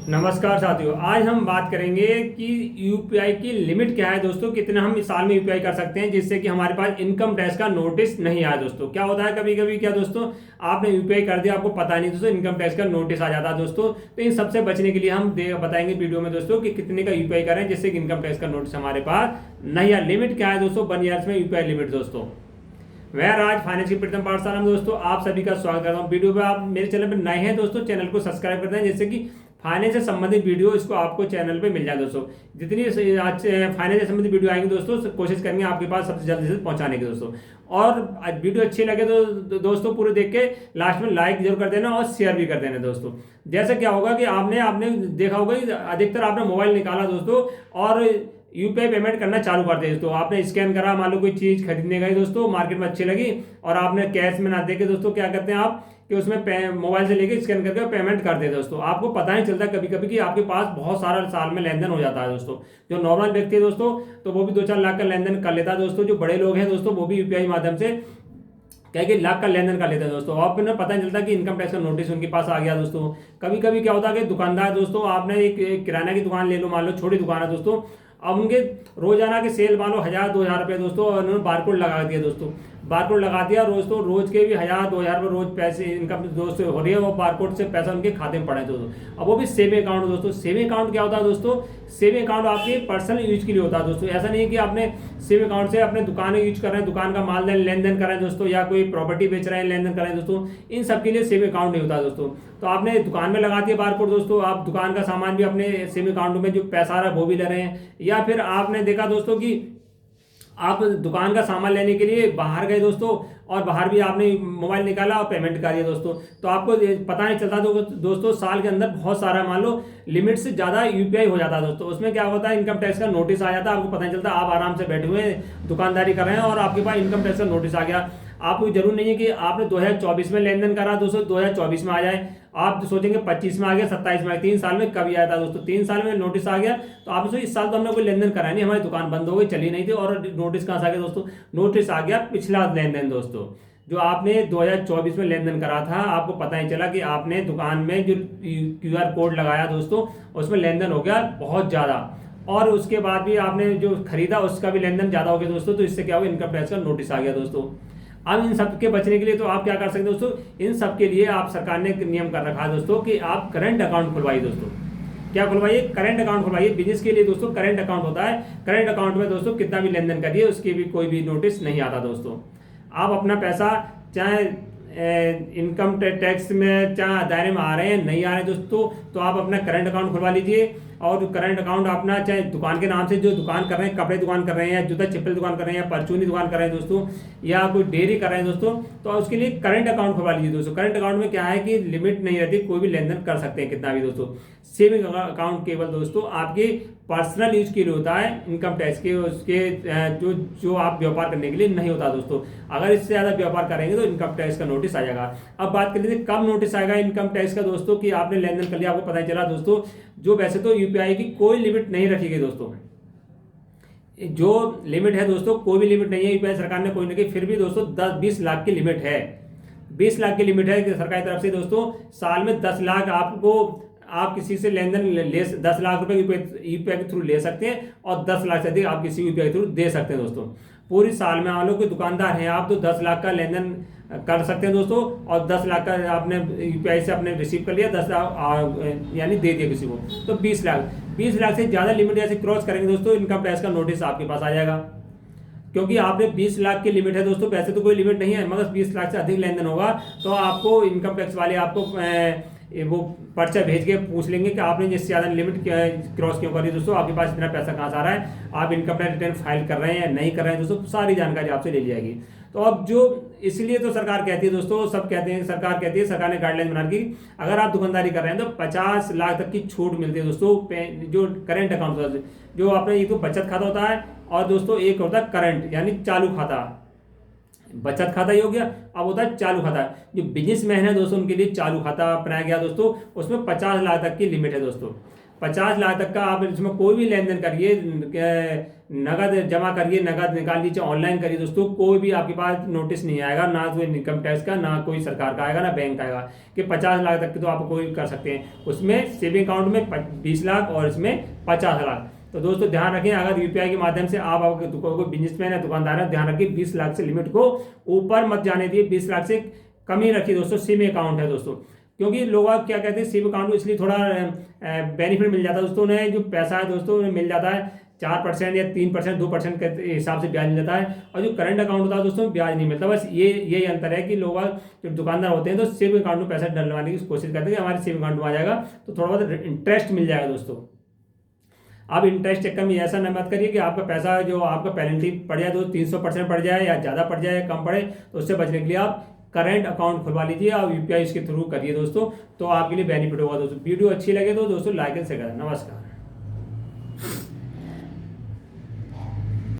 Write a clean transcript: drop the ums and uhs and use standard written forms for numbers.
नमस्कार साथियों, आज हम बात करेंगे कि यूपीआई की लिमिट क्या है दोस्तों। कितना हम इस साल में यूपीआई कर सकते हैं जिससे कि हमारे पास इनकम टैक्स का नोटिस नहीं आया। दोस्तों क्या होता है कभी कभी, क्या दोस्तों आपने यूपीआई कर दिया, आपको पता नहीं दोस्तों इनकम टैक्स का नोटिस आ जाता है दोस्तों। तो इन सबसे बचने के लिए हम बताएंगे वीडियो में दोस्तों कि कितने का यूपीआई करें जिससे कि इनकम टैक्स का नोटिस हमारे पास नहीं आया। लिमिट क्या है दोस्तों 1 ईयर्स में यूपीआई लिमिट दोस्तों। मैं राज फाइनेंस की प्रथम पाठशाला में दोस्तों आप सभी का स्वागत करता हूं। वीडियो पे आप मेरे चैनल पर नए हैं दोस्तों, चैनल को सब्सक्राइब कर दें जिससे कि फाइनेंस से संबंधित वीडियो इसको आपको चैनल पे मिल जाए दोस्तों। जितनी आज फाइनेंस से संबंधित वीडियो आएंगे दोस्तों कोशिश करेंगे आपके पास सबसे जल्दी से पहुंचाने की दोस्तों। और वीडियो अच्छी लगे तो दोस्तों पूरे देख के लास्ट में लाइक जरूर कर देना और शेयर भी कर देना दोस्तों। जैसे क्या होगा कि आपने देखा होगा कि अधिकतर आपने मोबाइल निकाला दोस्तों और यूपीआई पेमेंट करना चालू कर दिया दोस्तों। आपने स्कैन करा, मान लो कोई चीज खरीदने गए दोस्तों, मार्केट में अच्छी लगी और आपने कैश में ना देके दोस्तों क्या करते हैं आप कि उसमें मोबाइल से लेके स्कैन करके पेमेंट कर देते दोस्तों। आपको पता नहीं चलता कभी कभी कि आपके पास बहुत सारा साल में लेन देन हो जाता है दोस्तों। जो नॉर्मल व्यक्ति है दोस्तों तो वो भी 2-4 लाख का लेन देन कर लेता है दोस्तों। जो बड़े लोग हैं दोस्तों वो भी यूपीआई माध्यम से क्या कि लाख का लेन देन कर लेते हैं दोस्तों। आपको ना पता नहीं चलता कि इनकम टैक्स का नोटिस उनके पास आ गया दोस्तों। कभी कभी क्या होता है कि दुकानदार दोस्तों, आपने एक किराना की दुकान ले लो, मान लो छोटी दुकान है दोस्तों, अब उनके रोजाना के सेल मान लो 1000-2000 रुपये दोस्तों, और उन्होंने बारकोड लगा दिया दोस्तों। बारकोड लगा दिया दोस्तों, रोज के भी 1000-2000 रुपये रोज पैसे इनकम दोस्तों हो रही है, वो बारकोड से पैसा उनके खाते में पड़े दोस्तों। अब वो भी सेविंग अकाउंट दोस्तों। सेविंग अकाउंट क्या होता है दोस्तों? सेविंग अकाउंट आपके पर्सनल यूज के लिए होता है दोस्तों। ऐसा नहीं है कि आपने सेविंग अकाउंट से अपने दुकान यूज कर रहे हैं, दुकान का माल लेन देन कर रहे हैं दोस्तों, या कोई प्रॉपर्टी बेच रहे हैं लेन देन कर रहे हैं दोस्तों। इन सब के लिए सेविंग अकाउंट नहीं होता दोस्तों। तो आपने दुकान में लगा दिया बारकोड दोस्तों, आप दुकान का सामान भी अपने सेविंग अकाउंट में जो पैसा आ रहा है वो भी ले रहे हैं। या फिर आपने देखा दोस्तों कि आप दुकान का सामान लेने के लिए बाहर गए दोस्तों और बाहर भी आपने मोबाइल निकाला और पेमेंट कर दिया दोस्तों, तो आपको पता नहीं चलता दोस्तों साल के अंदर बहुत सारा मान लो लिमिट से ज़्यादा यूपीआई हो जाता है दोस्तों। उसमें क्या होता है इनकम टैक्स का नोटिस आ जाता है, आपको पता नहीं चलता। आप आराम से बैठे हुए दुकानदारी कर रहे हैं और आपके पास इनकम टैक्स का नोटिस आ गया। आपको जरूर नहीं है कि आपने 2024 में लेन देन करा दोस्तों 2024 में आ जाए। आप सोचेंगे 25 में आ गया, 27 में आ गया, 3 साल में कभी आया था दोस्तों? 3 साल में नोटिस आ गया तो आप सोचिए इस साल तो हमने कोई लेन देन करा नहीं, हमारी दुकान बंद हो गई, चली नहीं थी, और नोटिस कहाँ से आ गया दोस्तों? नोटिस आ गया पिछला लेन देन दोस्तों, जो आपने 2024 में लेन देन करा था। आपको पता नहीं चला कि आपने दुकान में जो क्यूआर कोड लगाया दोस्तों उसमें लेन देन हो गया बहुत ज़्यादा, और उसके बाद भी आपने जो खरीदा उसका भी लेन देन ज़्यादा हो गया दोस्तों। तो इससे क्या हुआ, इनकम टैक्स का नोटिस आ गया दोस्तों। अब इन सब के बचने के लिए तो आप क्या कर सकते हैं दोस्तों? इन सब के लिए आप सरकार ने एक नियम कर रखा है दोस्तों कि आप करंट अकाउंट खुलवाइए दोस्तों। क्या खुलवाइए? करंट अकाउंट खुलवाइए। बिजनेस के लिए दोस्तों करंट अकाउंट होता है। करंट अकाउंट में दोस्तों कितना भी लेन देन करिए उसकी भी कोई भी नोटिस नहीं आता दोस्तों। आप अपना पैसा चाहे इनकम टैक्स में चाहे दायरे में आ रहे हैं नहीं आ रहे हैं दोस्तों, तो आप अपना करंट अकाउंट खुलवा लीजिए। और करंट अकाउंट अपना चाहे दुकान के नाम से जो दुकान कर रहे हैं, कपड़े दुकान कर रहे हैं, या जूता चप्पल दुकान कर रहे हैं, या परचूनी दुकान कर रहे हैं दोस्तों, या कोई डेयरी कर रहे हैं दोस्तों, तो उसके लिए करंट अकाउंट खुलवा लीजिए दोस्तों। करंट अकाउंट में क्या है कि लिमिट नहीं रहती, कोई भी लेन देन कर सकते हैं कितना भी दोस्तों। सेविंग अकाउंट केवल दोस्तों आपके पर्सनल यूज के लिए होता है, इनकम टैक्स के उसके जो आप व्यापार करने के लिए नहीं होता दोस्तों। अगर इससे ज़्यादा व्यापार करेंगे तो इनकम टैक्स का नोटिस आ जाएगा। अब बात कर लीजिए कब नोटिस आएगा इनकम टैक्स का दोस्तों, कि आपने लेन देन कर लिया, आपको पता चला दोस्तों। जो वैसे तो यूपीआई की कोई लिमिट नहीं रखी गई दोस्तों, जो लिमिट है दोस्तों कोई भी लिमिट नहीं है यूपीआई सरकार ने कोई नहीं की, फिर भी दोस्तों 10-20 लाख की लिमिट है। 20 लाख की लिमिट है सरकार की तरफ से दोस्तों। साल में 10 लाख आपको, आप किसी से लेन देन ले 10 लाख रुपए यूपीआई के थ्रू ले सकते हैं, और 10 लाख से अधिक आप किसी यूपीआई के थ्रू दे सकते हैं दोस्तों। पूरी साल में मान लो कोई दुकानदार हैं आप, तो 10 लाख का लेन देन कर सकते हैं दोस्तों, और 10 लाख का आपने यूपीआई से आपने रिसीव कर लिया, 10 लाख यानी दे दिया किसी को, तो 20 लाख। 20 लाख से ज़्यादा लिमिट ऐसे क्रॉस करेंगे दोस्तों, इनकम टैक्स का नोटिस आपके पास आ जाएगा। क्योंकि आपने 20 लाख की लिमिट है दोस्तों, वैसे तो कोई लिमिट नहीं है, मगर 20 लाख से अधिक लेन देन होगा तो आपको इनकम टैक्स वाले आपको वो पर्चा भेज के पूछ लेंगे कि आपने जिससे ज़्यादा लिमिट क्रॉस क्यों करी दोस्तों, आपके पास इतना पैसा कहाँ से आ रहा है, आप इनकम टैक्स रिटर्न फाइल कर रहे हैं या नहीं कर रहे हैं दोस्तों, सारी जानकारी आपसे ले ली जाएगी। तो अब जो इसलिए तो सरकार कहती है दोस्तों, सब कहते हैं, सरकार कहती है, सरकार ने गाइडलाइन बना दी अगर आप दुकानदारी कर रहे हैं तो 50 लाख तक की छूट मिलती है दोस्तों। जो करंट अकाउंट होता है, जो आपने एक तो बचत खाता होता है और दोस्तों एक होता है करंट यानी चालू खाता। बचत खाता ही हो गया, अब होता है चालू खाता। जो बिजनेसमैन है दोस्तों उनके लिए चालू खाता अपनाया गया दोस्तों, उसमें 50 लाख तक की लिमिट है दोस्तों। 50 लाख तक का आप इसमें कोई भी लेन देन करिए, नगद जमा करिए, नगद निकाल लीजिए, ऑनलाइन करिए दोस्तों, कोई भी आपके पास नोटिस नहीं आएगा, ना कोई इनकम टैक्स का, ना कोई सरकार का आएगा, ना बैंक का आएगा। कि 50 लाख तक की तो आप कोई कर सकते हैं, उसमें सेविंग अकाउंट में 20 लाख और इसमें 50 लाख। तो दोस्तों ध्यान रखें, अगर यूपीआई के माध्यम से आप आपके कोई बिजनेसमैन है, दुकानदार है, ध्यान रखिए 20 लाख से लिमिट को ऊपर मत जाने दिए, 20 लाख से कम ही रखिए दोस्तों। सिम अकाउंट है दोस्तों, क्योंकि लोग आप क्या कहते हैं, सिम अकाउंट को इसलिए थोड़ा बेनिफिट मिल जाता है दोस्तों, उन्हें जो पैसा है दोस्तों उन्हें मिल जाता है 4% या 3%, 2% के हिसाब से ब्याज मिल जाता है, और जो करंट अकाउंट होता है दोस्तों ब्याज नहीं मिलता। बस यही अंतर है कि लोग जो दुकानदार होते हैं तो सेविंग अकाउंट में पैसा डलवाने की कोशिश करते हैं कि हमारे सेविंग अकाउंट में आ जाएगा तो थोड़ा बहुत इंटरेस्ट मिल जाएगा दोस्तों। आप इंटरेस्ट चक्कर में ऐसा न मत करिए कि आपका पैसा जो आपका पेनल्टी पड़ जाए तो 300% पड़ जाए, या ज़्यादा पड़ जाए, कम पड़े, तो उससे बचने के लिए आप करंट अकाउंट खुलवा लीजिए और यूपीआई इसके थ्रू करिए दोस्तों, तो आपके लिए बेनिफिट होगा दोस्तों। वीडियो अच्छी लगे तो दोस्तों लाइक एंड शेयर करें। नमस्कार।